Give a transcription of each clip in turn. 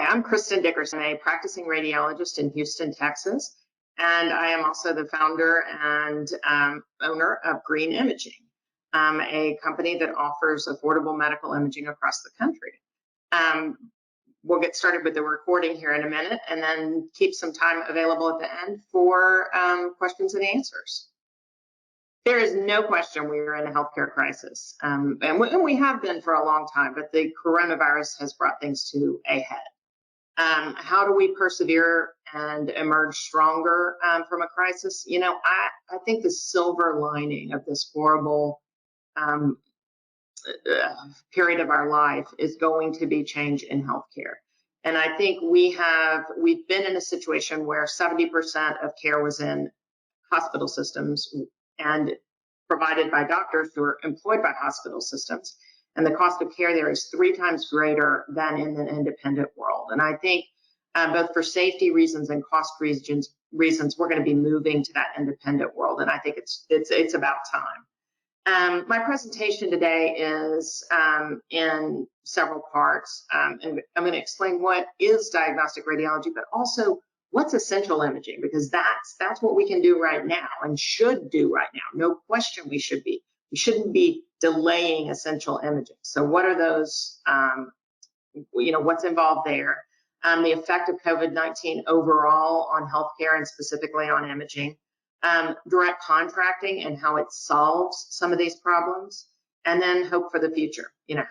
I'm Kristen Dickerson, a practicing radiologist in Houston, Texas, and I am also the founder and owner of Green Imaging, a company that offers affordable medical imaging across the country. We'll get started with the recording here in a minute and then keep some time available at the end for questions and answers. There is no question we are in a healthcare crisis, and we have been for a long time, but the coronavirus has brought things to a head. How do we persevere and emerge stronger from a crisis? You know, I think the silver lining of this horrible period of our life is going to be change in healthcare. And I think we've been in a situation where 70% of care was in hospital systems and provided by doctors who are employed by hospital systems. And the cost of care there is 3 times greater than in the independent world. And I think both for safety reasons and cost reasons, we're going to be moving to that independent world. And I think it's about time. My presentation today is in several parts, and I'm going to explain what is diagnostic radiology, but also what's essential imaging, because that's what we can do right now and should do right now. No question we shouldn't be delaying essential imaging. So what are those, what's involved there? The effect of COVID-19 overall on healthcare and specifically on imaging, direct contracting and how it solves some of these problems, and then hope for the future. You know,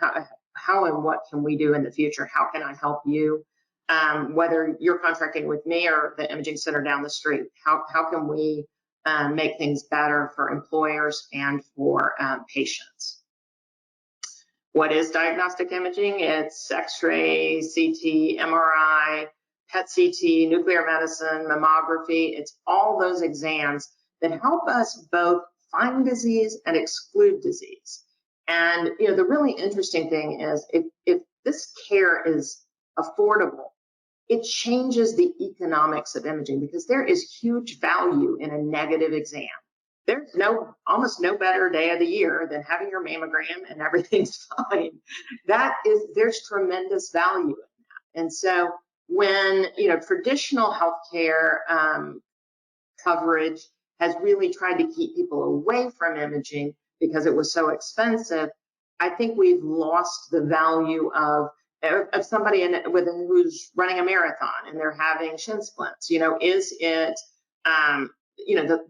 how and what can we do in the future? How can I help you? Whether you're contracting with me or the imaging center down the street, how can we make things better for employers and for patients? What is diagnostic imaging? It's X-ray, CT, MRI, PET-CT, nuclear medicine, mammography. It's all those exams that help us both find disease and exclude disease. And the really interesting thing is if this care is affordable, it changes the economics of imaging, because there is huge value in a negative exam. There's almost no better day of the year than having your mammogram and everything's fine. There's tremendous value in that. And so when traditional healthcare coverage has really tried to keep people away from imaging because it was so expensive, I think we've lost the value of somebody who's running a marathon and they're having shin splints. Is it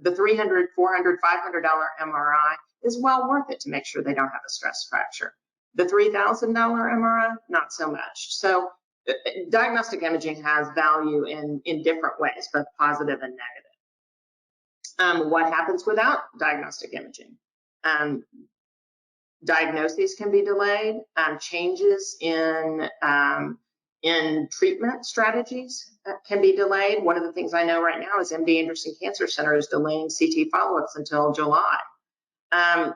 the $300, $400, $500 MRI is well worth it to make sure they don't have a stress fracture. The $3,000 MRI, not so much. So diagnostic imaging has value in different ways, both positive and negative. What happens without diagnostic imaging? Diagnoses can be delayed. Changes in treatment strategies can be delayed. One of the things I know right now is MD Anderson Cancer Center is delaying CT follow-ups until July. That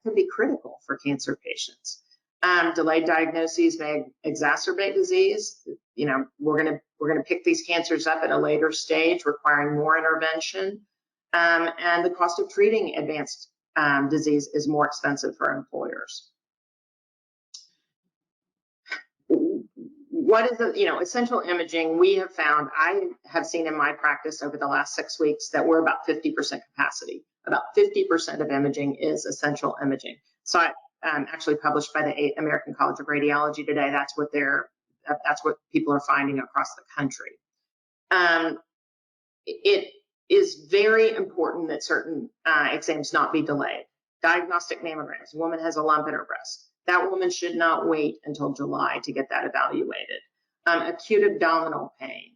could be critical for cancer patients. Delayed diagnoses may exacerbate disease. We're gonna pick these cancers up at a later stage, requiring more intervention, and the cost of treating advanced disease is more expensive for employers. What is essential imaging? We have found, I have seen in my practice over the last 6 weeks, that we're about 50% capacity. About 50% of imaging is essential imaging. So I actually published by the American College of Radiology today. That's what people are finding across the country. It is very important that certain exams not be delayed. Diagnostic mammograms. A woman has a lump in her breast. That woman should not wait until July to get that evaluated. Acute abdominal pain,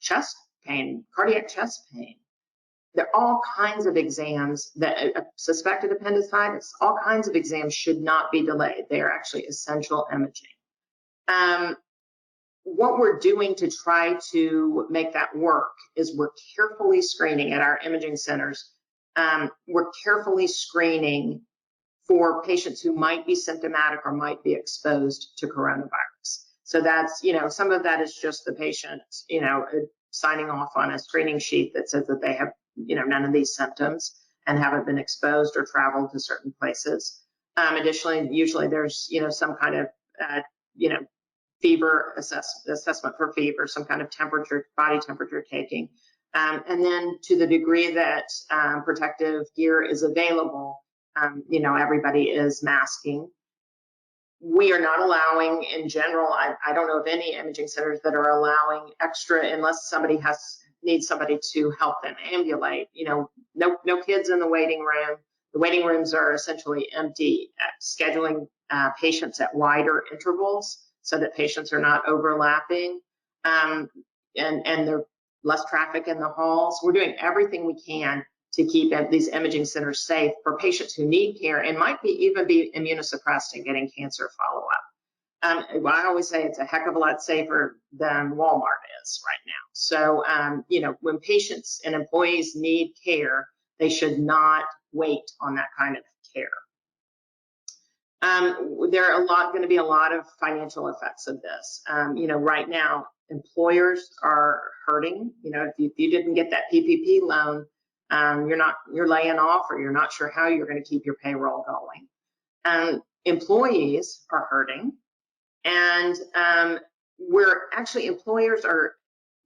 chest pain, cardiac chest pain. There are all kinds of exams that suspected appendicitis, all kinds of exams should not be delayed. They are actually essential imaging. What we're doing to try to make that work is we're carefully screening at our imaging centers. We're carefully screening for patients who might be symptomatic or might be exposed to coronavirus. So that's, some of that is just the patient, signing off on a screening sheet that says that they have, none of these symptoms and haven't been exposed or traveled to certain places. Additionally, usually there's, some kind of fever assessment for fever, some kind of temperature, body temperature taking. And then to the degree that protective gear is available, everybody is masking. We are not allowing, in general, I don't know of any imaging centers that are allowing extra unless somebody needs somebody to help them ambulate. No kids in the waiting room. The waiting rooms are essentially empty, scheduling patients at wider intervals so that patients are not overlapping, and there's less traffic in the halls. We're doing everything we can to keep these imaging centers safe for patients who need care and might even be immunosuppressed and getting cancer follow-up. I always say it's a heck of a lot safer than Walmart is right now. So, when patients and employees need care, they should not wait on that kind of care. There are going to be a lot of financial effects of this. Right now, employers are hurting. If you didn't get that PPP loan, you're laying off, or you're not sure how you're going to keep your payroll going. Employees are hurting, and employers are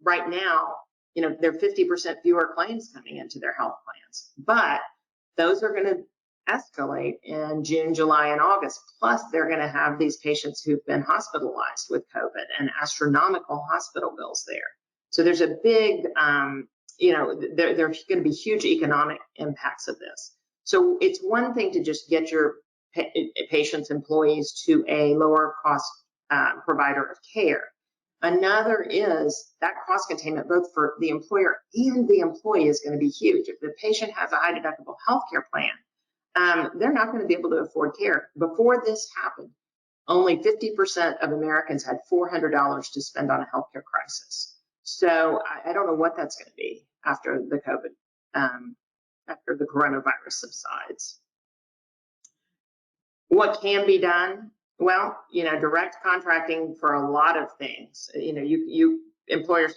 right now, there are 50% fewer claims coming into their health plans, but those are going to escalate in June, July, and August. Plus, they're going to have these patients who've been hospitalized with COVID and astronomical hospital bills there. So there's a big, there's going to be huge economic impacts of this. So it's one thing to just get your patients, employees to a lower cost provider of care. Another is that cost containment, both for the employer and the employee, is going to be huge. If the patient has a high deductible healthcare plan, they're not going to be able to afford care. Before this happened, only 50% of Americans had $400 to spend on a healthcare crisis. So I don't know what that's going to be after the after the coronavirus subsides. What can be done? Well, direct contracting for a lot of things. Employers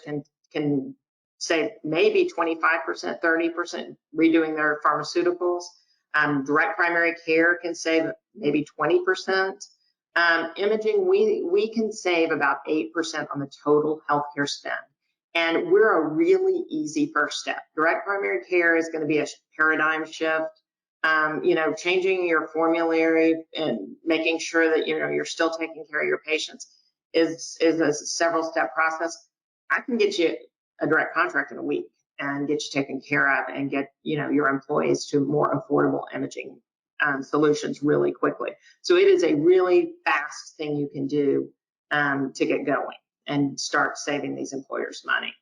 can save maybe 25%, 30% redoing their pharmaceuticals. Direct primary care can save maybe 20%. Imaging, we can save about 8% on the total healthcare spend. And we're a really easy first step. Direct primary care is going to be a paradigm shift. Changing your formulary and making sure that, you're still taking care of your patients is a several step process. I can get you a direct contract in a week and get you taken care of and get, your employees to more affordable imaging solutions really quickly. So it is a really fast thing you can do to get going and start saving these employers money.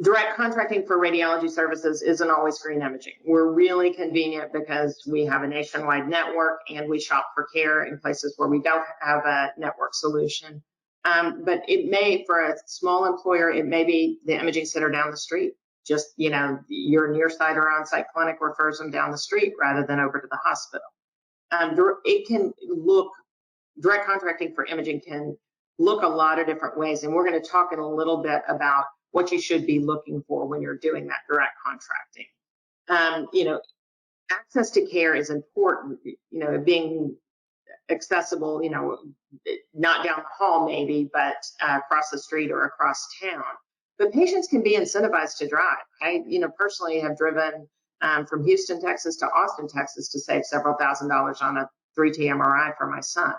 Direct contracting for radiology services isn't always green imaging. We're really convenient because we have a nationwide network and we shop for care in places where we don't have a network solution. But it may, for a small employer, it may be the imaging center down the street. Just, your near-site or on-site clinic refers them down the street rather than over to the hospital. Direct contracting for imaging can look a lot of different ways. And we're going to talk in a little bit about what you should be looking for when you're doing that direct contracting. Access to care is important, being accessible, not down the hall maybe, but across the street or across town. But patients can be incentivized to drive. I, personally have driven from Houston, Texas to Austin, Texas to save several $1,000s on a 3T MRI for my son.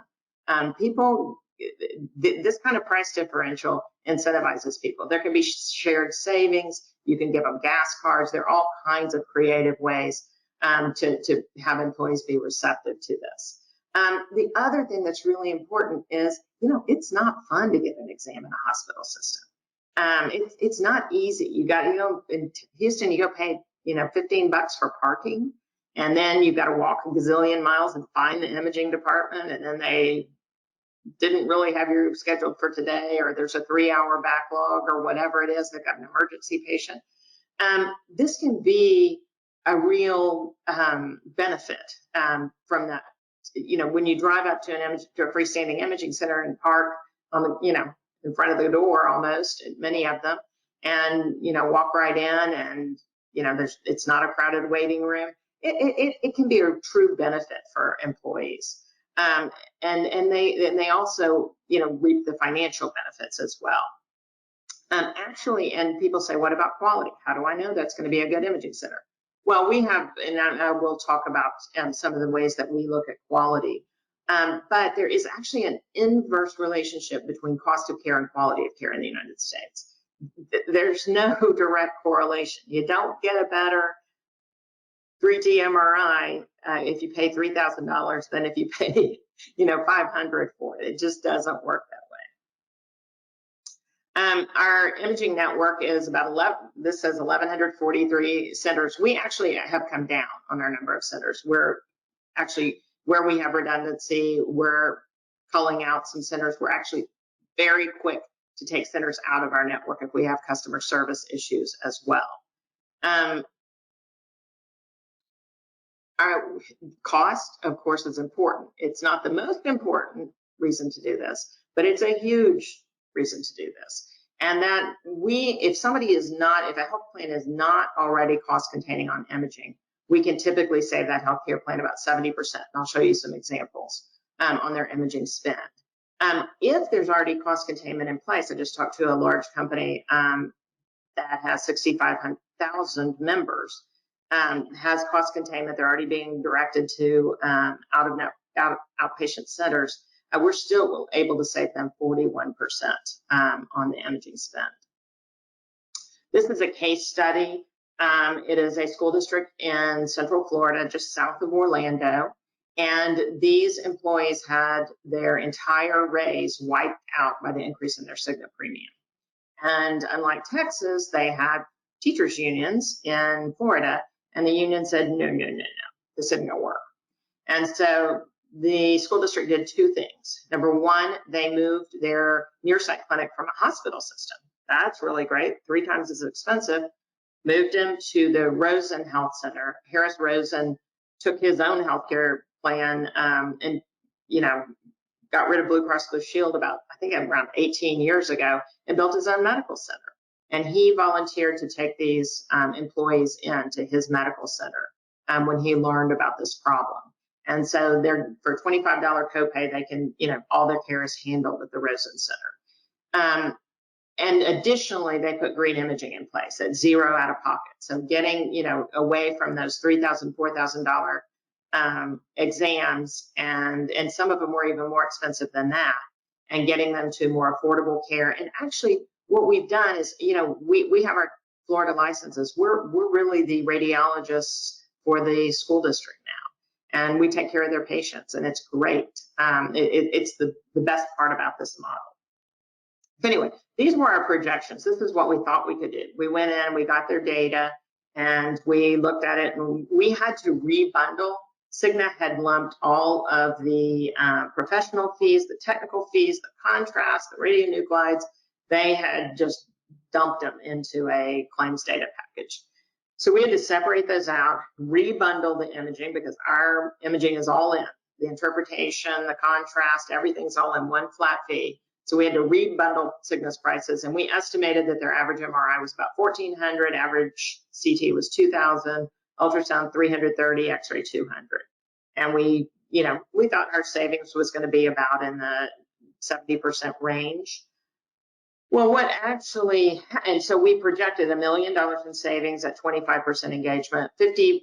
This kind of price differential incentivizes people. There can be shared savings. You can give them gas cards. There are all kinds of creative ways to have employees be receptive to this. The other thing that's really important is, it's not fun to get an exam in a hospital system. It's not easy. You got, in Houston, you go pay, $15 for parking, and then you've got to walk a gazillion miles and find the imaging department, and then they didn't really have you scheduled for today, or there's a 3-hour backlog or whatever it is, they've got an emergency patient. This can be a real benefit from that. When you drive up to a freestanding imaging center and park on the, in front of the door almost, many of them, and, walk right in and, it's not a crowded waiting room. It can be a true benefit for employees. And they also, reap the financial benefits as well. Actually, and people say, what about quality? How do I know that's going to be a good imaging center? Well, we have, and I will talk about some of the ways that we look at quality. But there is actually an inverse relationship between cost of care and quality of care in the United States. There's no direct correlation. You don't get a better 3D MRI if you pay $3,000 than if you pay, $500 for it. It just doesn't work that way. Our imaging network is about 1,143 centers. We actually have come down on our number of centers. We're actually, where we have redundancy, we're culling out some centers. We're actually very quick to take centers out of our network if we have customer service issues as well. Our cost, of course, is important. It's not the most important reason to do this, but it's a huge reason to do this. And that if a health plan is not already cost containing on imaging, we can typically save that healthcare plan about 70%. And I'll show you some examples on their imaging spend. If there's already cost containment in place, I just talked to a large company that has 65,000 members, has cost containment. They're already being directed to outpatient centers. We're still able to save them 41% on the imaging spend. This is a case study. It is a school district in Central Florida, just south of Orlando. And these employees had their entire raise wiped out by the increase in their Cigna premium. And unlike Texas, they had teachers unions in Florida, and the union said, no, this isn't gonna work. And so the school district did two things. Number one, they moved their near-site clinic from a hospital system. That's really great, 3 times as expensive. Moved him to the Rosen Health Center. Harris Rosen took his own healthcare plan and, got rid of Blue Cross Blue Shield around 18 years ago and built his own medical center. And he volunteered to take these employees into his medical center when he learned about this problem. And so for $25 copay, they can, all their care is handled at the Rosen Center. And additionally, they put green imaging in place at zero out of pocket. So getting, away from those $3,000, $4,000 exams, and some of them were even more expensive than that, and getting them to more affordable care. And actually, what we've done is, we have our Florida licenses. We're really the radiologists for the school district now. And we take care of their patients, and it's great. It's the best part about this model. But anyway, these were our projections. This is what we thought we could do. We went in, we got their data, and we looked at it, and we had to rebundle. Cigna had lumped all of the professional fees, the technical fees, the contrast, the radionuclides. They had just dumped them into a claims data package. So we had to separate those out, rebundle the imaging, because our imaging is all in. The interpretation, the contrast, everything's all in one flat fee. So we had to rebundle Cigna's prices, and we estimated that their average MRI was about $1,400, average CT was $2,000, ultrasound $330, X-ray $200. And we thought our savings was going to be about in the 70% range. Well, and so we projected $1 million in savings at 25% engagement, 50%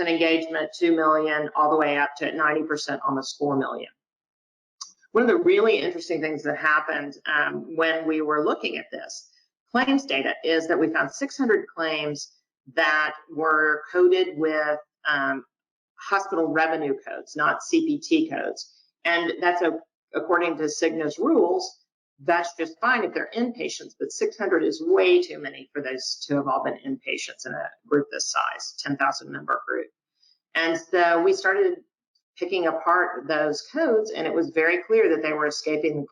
engagement, $2 million, all the way up to 90%, almost $4 million. One of the really interesting things that happened when we were looking at this claims data is that we found 600 claims that were coded with hospital revenue codes, not CPT codes. And that's according to Cigna's rules. That's just fine if they're inpatients, but 600 is way too many for those to have all been inpatients in a group this size, 10,000 member group. And so we started picking apart those codes, and it was very clear that they were escaping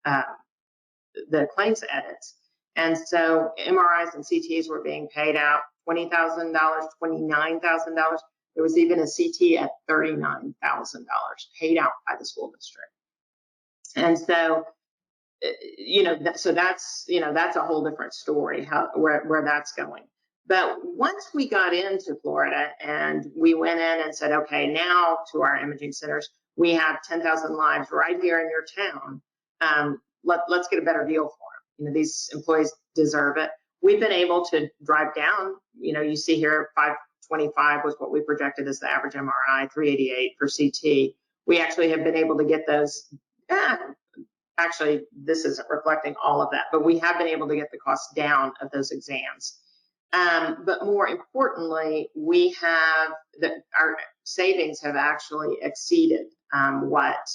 the claims edits. And so MRIs and CTs were being paid out $20,000, $29,000. There was even a CT at $39,000 paid out by the school district. And so, so that's a whole different story, where that's going. But once we got into Florida and we went in and said, okay, now to our imaging centers, we have 10,000 lives right here in your town. Let's get a better deal for them. These employees deserve it. We've been able to drive down, you see here 525 was what we projected as the average MRI, 388 for CT. We actually have been able to get those, actually this isn't reflecting all of that, but we have been able to get the cost down of those exams. But more importantly, we have our savings have actually exceeded what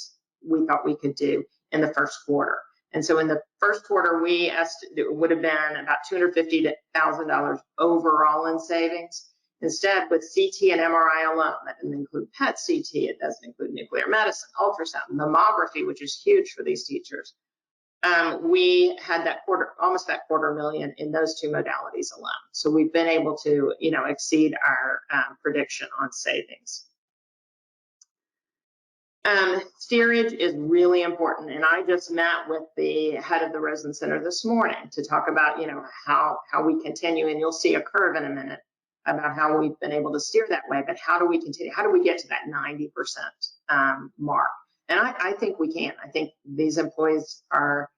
we thought we could do in the first quarter. And so in the first quarter, it would have been about $250,000 overall in savings. Instead, with CT and MRI alone, that doesn't include PET CT, it doesn't include nuclear medicine, ultrasound, mammography, which is huge for these teachers. We had almost that $250,000 in those two modalities alone. So we've been able to, exceed our prediction on savings. Steerage is really important, and I just met with the head of the Rosen Center this morning to talk about, how we continue, and you'll see a curve in a minute about how we've been able to steer that way, but how do we continue? How do we get to that 90% mark? And I think we can. I think these employees are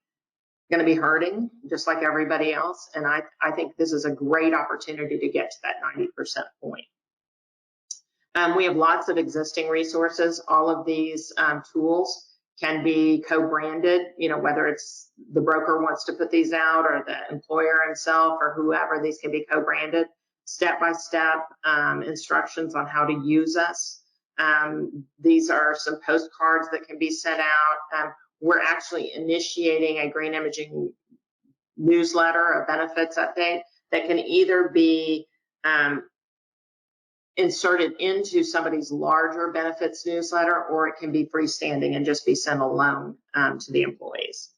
going to be hurting just like everybody else, and I think this is a great opportunity to get to that 90% point. We have lots of existing resources. All of these tools can be co-branded, whether it's the broker wants to put these out or the employer himself or whoever, these can be co-branded, step-by-step instructions on how to use us. These are some postcards that can be sent out. We're actually initiating a green imaging newsletter, a benefits update that can either be inserted into somebody's larger benefits newsletter, or it can be freestanding and just be sent alone to the employees.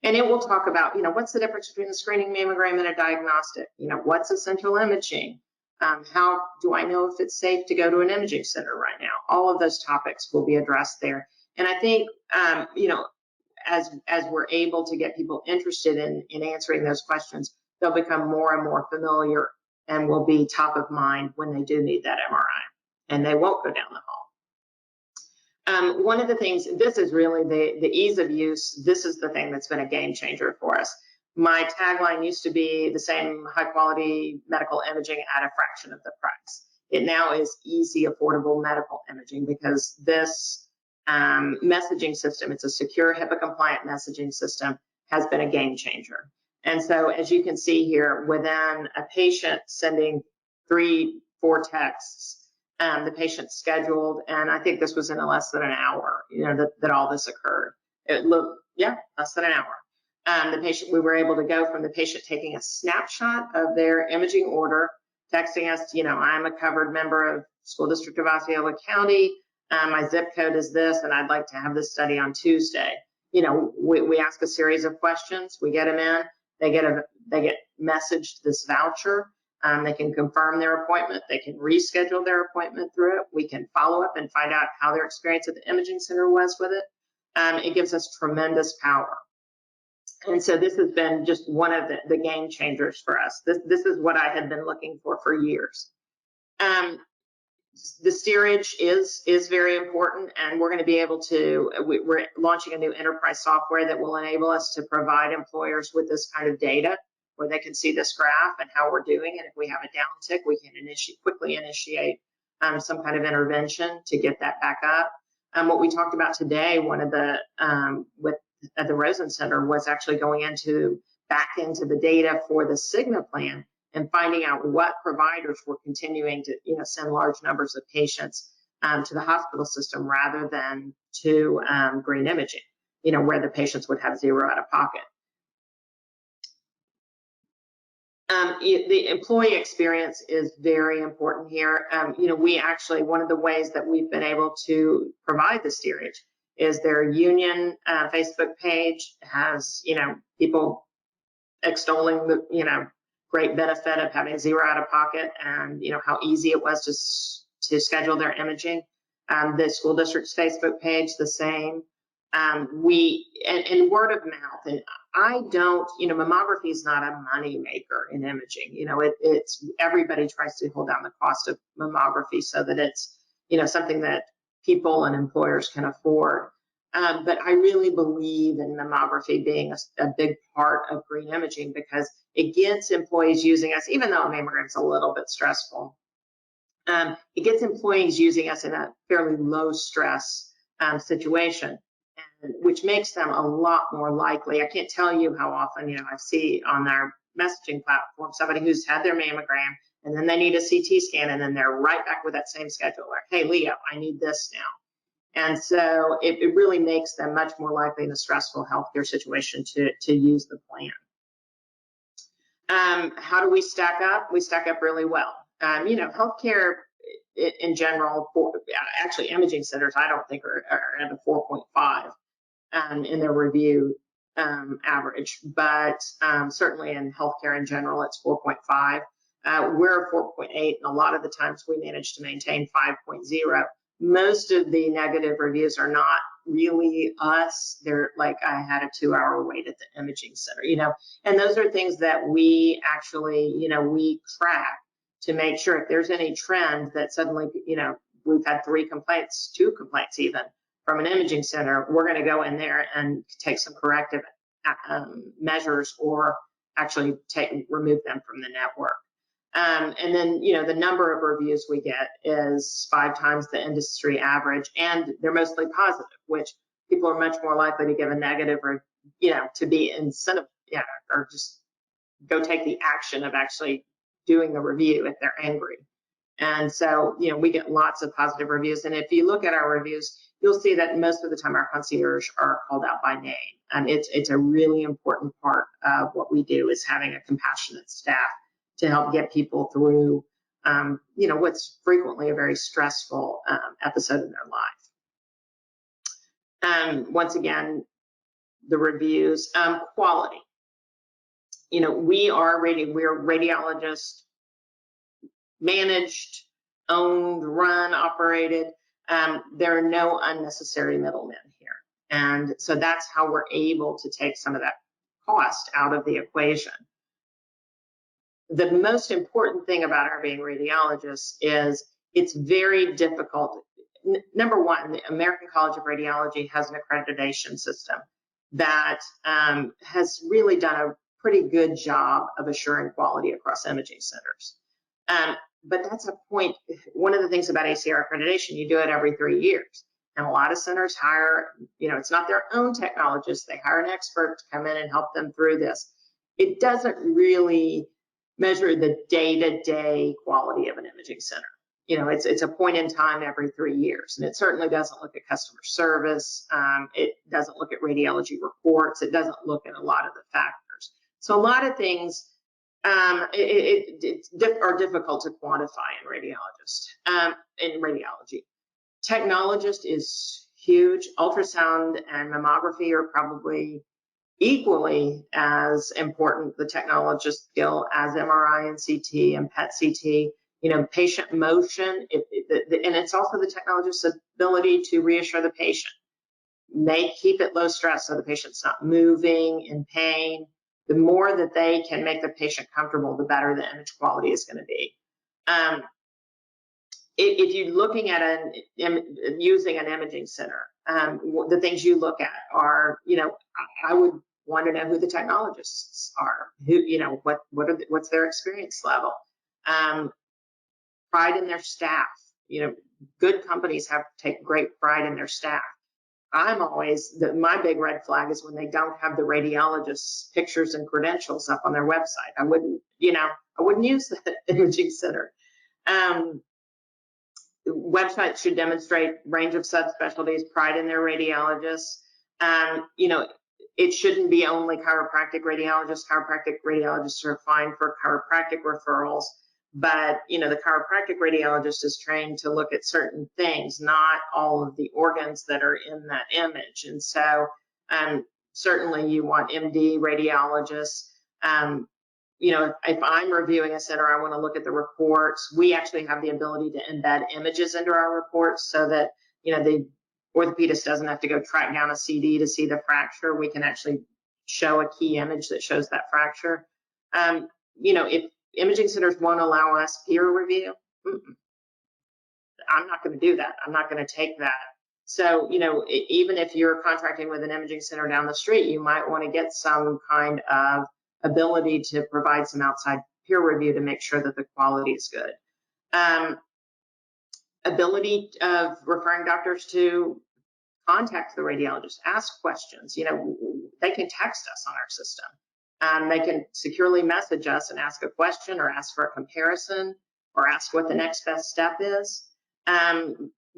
And it will talk about, what's the difference between a screening mammogram and a diagnostic? What's essential imaging? How do I know if it's safe to go to an imaging center right now? All of those topics will be addressed there. And I think, as we're able to get people interested in answering those questions, they'll become more and more familiar and will be top of mind when they do need that MRI, and they won't go down the hall. One of the things, this is really the ease of use. This is the thing that's been a game changer for us. My tagline used to be the same high quality medical imaging at a fraction of the price. It now is easy, affordable medical imaging, because this messaging system, it's a secure HIPAA compliant messaging system, has been a game changer. And so as you can see here, within a patient sending 3-4 texts, the patient scheduled, and I think this was in less than an hour, that all this occurred. Less than an hour. We were able to go from the patient taking a snapshot of their imaging order, texting us, I'm a covered member of School District of Osceola County, my zip code is this, and I'd like to have this study on Tuesday. We ask a series of questions, we get them in. They get messaged this voucher. They can confirm their appointment. They can reschedule their appointment through it. We can follow up and find out how their experience at the imaging center was with it. It gives us tremendous power. And so this has been just one of the game changers for us. This is what I had been looking for years. The steerage is very important, and we're going to be able to, we're launching a new enterprise software that will enable us to provide employers with this kind of data where they can see this graph and how we're doing. And if we have a downtick, we can quickly initiate some kind of intervention to get that back up. What we talked about today, one of the, at the Rosen Center, was actually going back into the data for the Cigna plan and finding out what providers were continuing to, send large numbers of patients to the hospital system rather than to green imaging, where the patients would have zero out of pocket. The employee experience is very important here. We actually, one of the ways that we've been able to provide the steerage is their union Facebook page has, people extolling the, great benefit of having zero out of pocket, and how easy it was to schedule their imaging. The school district's Facebook page, the same. And word of mouth. And I don't, mammography is not a money maker in imaging. It's everybody tries to hold down the cost of mammography so that it's, something that people and employers can afford. But I really believe in mammography being a big part of green imaging, because it gets employees using us, even though a mammogram is a little bit stressful. It gets employees using us in a fairly low stress situation, which makes them a lot more likely. I can't tell you how often, I see on our messaging platform somebody who's had their mammogram and then they need a CT scan, and then they're right back with that same scheduler. Hey, Leo, I need this now. And so it really makes them much more likely in a stressful healthcare situation to use the plan. How do we stack up? We stack up really well. Healthcare in general, actually imaging centers, I don't think are at a 4.5 in their review average, but certainly in healthcare in general, it's 4.5. We're 4.8, and a lot of the times we manage to maintain 5.0. Most of the negative reviews are not really us. They're like, I had a 2-hour wait at the imaging center, and those are things that we actually, we track to make sure if there's any trend that suddenly, we've had 2 complaints even from an imaging center, we're going to go in there and take some corrective measures, or actually remove them from the network. And then, the number of reviews we get is 5 times the industry average, and they're mostly positive, which people are much more likely to give a negative, or, to be incentive, or just go take the action of actually doing the review if they're angry. And so, we get lots of positive reviews. And if you look at our reviews, you'll see that most of the time our concierge are called out by name. And it's a really important part of what we do, is having a compassionate staff to help get people through, what's frequently a very stressful episode in their life. Once again, the reviews, quality. We're radiologist managed, owned, run, operated. There are no unnecessary middlemen here. And so that's how we're able to take some of that cost out of the equation. The most important thing about our being radiologists is it's very difficult. Number one, the American College of Radiology has an accreditation system that has really done a pretty good job of assuring quality across imaging centers. But that's a point. One of the things about ACR accreditation, you do it every 3 years. And a lot of centers hire, it's not their own technologists. They hire an expert to come in and help them through this. It doesn't really measure the day-to-day quality of an imaging center. It's a point in time every 3 years. And it certainly doesn't look at customer service. It doesn't look at radiology reports. It doesn't look at a lot of the factors. So a lot of things are difficult to quantify in radiology. Technologist is huge. Ultrasound and mammography are probably equally as important, the technologist skill, as MRI and CT and PET CT. Patient motion, and it's also the technologist's ability to reassure the patient. Keep it low stress so the patient's not moving, in pain. The more that they can make the patient comfortable, the better the image quality is going to be. If you're looking at using an imaging center, the things you look at are, I would want to know who the technologists are, what's their experience level, pride in their staff. Good companies take great pride in their staff. I'm always, my big red flag is when they don't have the radiologist's pictures and credentials up on their website. I wouldn't use the imaging center. Websites should demonstrate range of subspecialties, pride in their radiologists. It shouldn't be only chiropractic radiologists. Chiropractic radiologists are fine for chiropractic referrals, but the chiropractic radiologist is trained to look at certain things, not all of the organs that are in that image. And so certainly you want MD radiologists. If I'm reviewing a center, I want to look at the reports. We actually have the ability to embed images into our reports so that, the orthopedist doesn't have to go track down a CD to see the fracture. We can actually show a key image that shows that fracture. If imaging centers won't allow us peer review, I'm not going to do that. I'm not going to take that. So, even if you're contracting with an imaging center down the street, you might want to get some kind of ability to provide some outside peer review to make sure that the quality is good. Ability of referring doctors to contact the radiologist, ask questions. They can text us on our system. They can securely message us and ask a question or ask for a comparison or ask what the next best step is.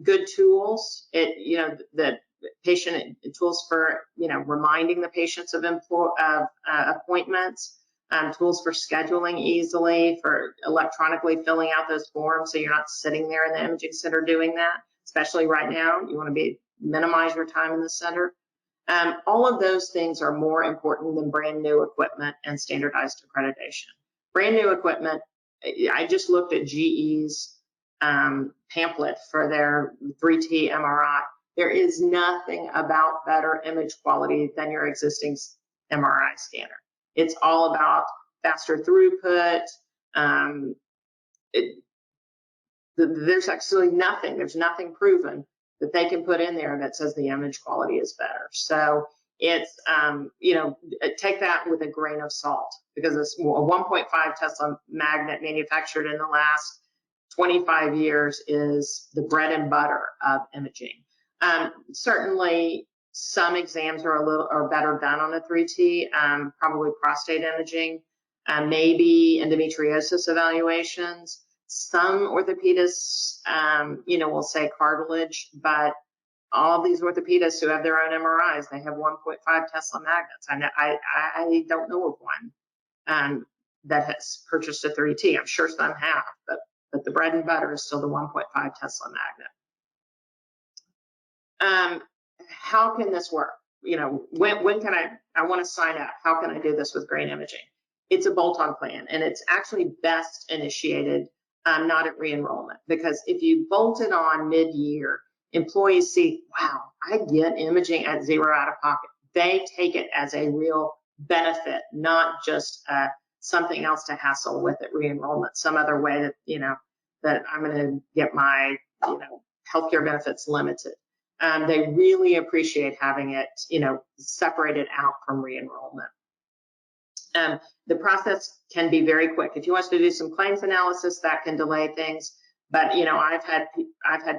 Good tools, the patient tools for, reminding the patients of appointments, tools for scheduling easily, for electronically filling out those forms so you're not sitting there in the imaging center doing that, especially right now. You want to minimize your time in the center. All of those things are more important than brand new equipment and standardized accreditation. Brand new equipment, I just looked at GE's pamphlet for their 3T MRI. There is nothing about better image quality than your existing MRI scanner. It's all about faster throughput. There's actually nothing, there's nothing proven that they can put in there that says the image quality is better. So it's, take that with a grain of salt, because it's a 1.5 Tesla magnet manufactured in the last 25 years is the bread and butter of imaging. Certainly some exams are better done on a 3T, probably prostate imaging, maybe endometriosis evaluations. Some orthopedists, will say cartilage, but all these orthopedists who have their own MRIs, they have 1.5 Tesla magnets. I don't know of one that has purchased a 3T. I'm sure some have, but the bread and butter is still the 1.5 Tesla magnet. How can this work? When can I want to sign up? How can I do this with Grain Imaging? It's a bolt-on plan, and it's actually best initiated not at re-enrollment, because if you bolt it on mid-year, employees see, wow, I get imaging at zero out of pocket. They take it as a real benefit, not just something else to hassle with at re-enrollment, some other way that, that I'm going to get my, healthcare benefits limited. They really appreciate having it, separated out from re-enrollment. The process can be very quick. If you want us to do some claims analysis, that can delay things. But I've had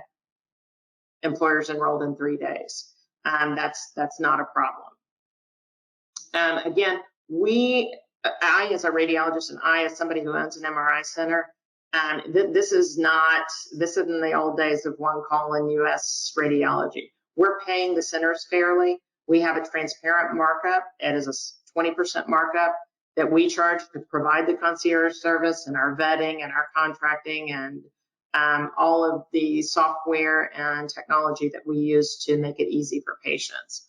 employers enrolled in 3 days. That's not a problem. Again, I as a radiologist and I as somebody who owns an MRI center, this isn't the old days of one call in U.S. radiology. We're paying the centers fairly. We have a transparent markup. It is a 20% markup that we charge to provide the concierge service and our vetting and our contracting and all of the software and technology that we use to make it easy for patients.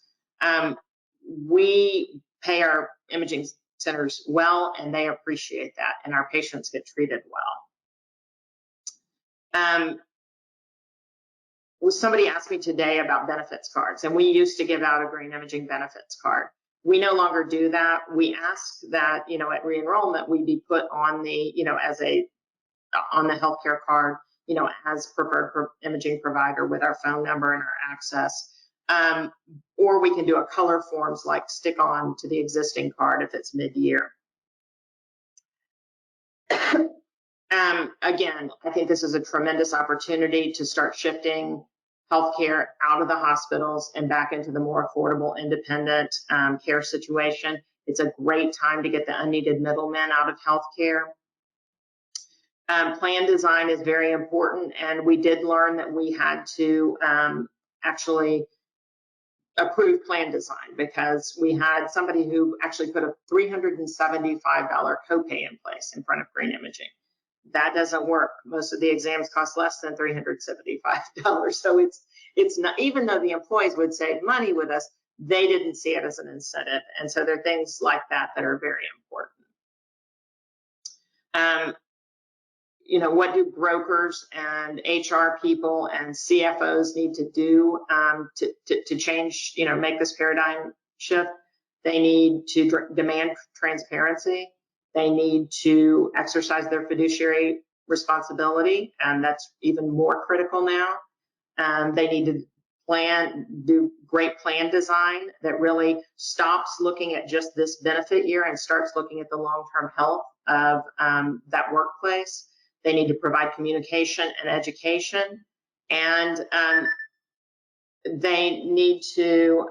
We pay our imaging centers well, and they appreciate that, and our patients get treated well. Somebody asked me today about benefits cards, and we used to give out a Grain Imaging benefits card. We no longer do that. We ask that, at re-enrollment, we be put on the, on the healthcare card, as preferred imaging provider with our phone number and our access. Or we can do a color forms like stick on to the existing card if it's mid-year. Again, I think this is a tremendous opportunity to start shifting healthcare out of the hospitals and back into the more affordable, independent care situation. It's a great time to get the unneeded middlemen out of healthcare. Plan design is very important, and we did learn that we had to actually approve plan design, because we had somebody who actually put a $375 copay in place in front of Grain Imaging. That doesn't work. Most of the exams cost less than $375. So it's not, even though the employees would save money with us, they didn't see it as an incentive. And so there are things like that that are very important. What do brokers and HR people and CFOs need to do to change, make this paradigm shift? They need to demand transparency. They need to exercise their fiduciary responsibility, and that's even more critical now. They need to do great plan design that really stops looking at just this benefit year and starts looking at the long-term health of that workplace. They need to provide communication and education, and they need to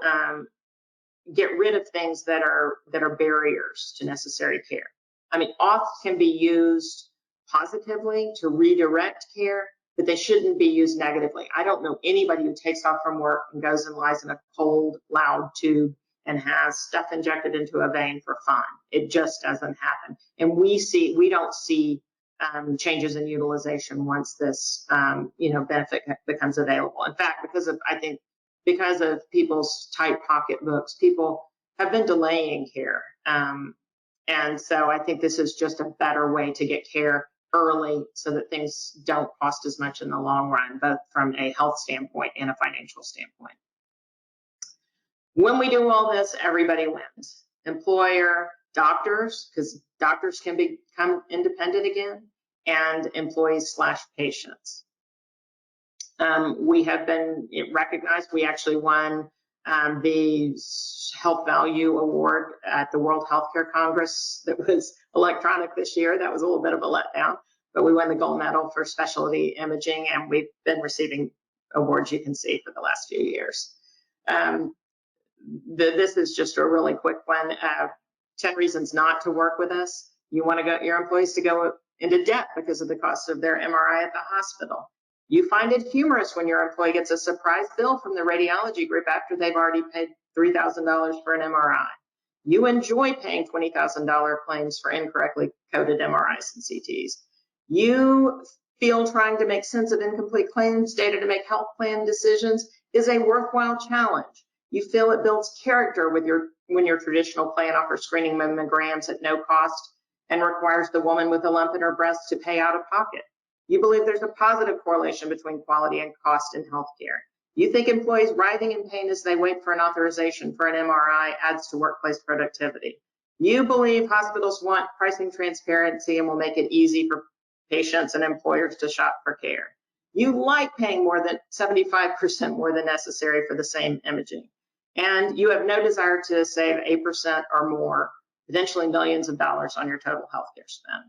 get rid of things that are barriers to necessary care. I mean, auths can be used positively to redirect care, but they shouldn't be used negatively. I don't know anybody who takes off from work and goes and lies in a cold, loud tube and has stuff injected into a vein for fun. It just doesn't happen. And we don't see changes in utilization once this benefit becomes available. In fact, because of people's tight pocketbooks, people have been delaying care. And so I think this is just a better way to get care early so that things don't cost as much in the long run, both from a health standpoint and a financial standpoint. When we do all this, everybody wins. Employer, doctors, because doctors can become independent again, and employees/patients. We have been recognized. We actually won the Health Value Award at the World Healthcare Congress that was electronic this year. That was a little bit of a letdown, but we won the gold medal for specialty imaging, and we've been receiving awards, you can see, for the last few years. This is just a really quick one. 10 reasons not to work with us. You want your employees to go into debt because of the cost of their MRI at the hospital. You find it humorous when your employee gets a surprise bill from the radiology group after they've already paid $3,000 for an MRI. You enjoy paying $20,000 claims for incorrectly coded MRIs and CTs. You feel trying to make sense of incomplete claims data to make health plan decisions is a worthwhile challenge. You feel it builds character when your traditional plan offers screening mammograms at no cost and requires the woman with a lump in her breast to pay out of pocket. You believe there's a positive correlation between quality and cost in healthcare. You think employees writhing in pain as they wait for an authorization for an MRI adds to workplace productivity. You believe hospitals want pricing transparency and will make it easy for patients and employers to shop for care. You like paying more than 75% more than necessary for the same imaging. And you have no desire to save 8% or more, potentially millions of dollars on your total healthcare spend.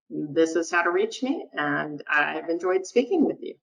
This is how to reach me, and I've enjoyed speaking with you.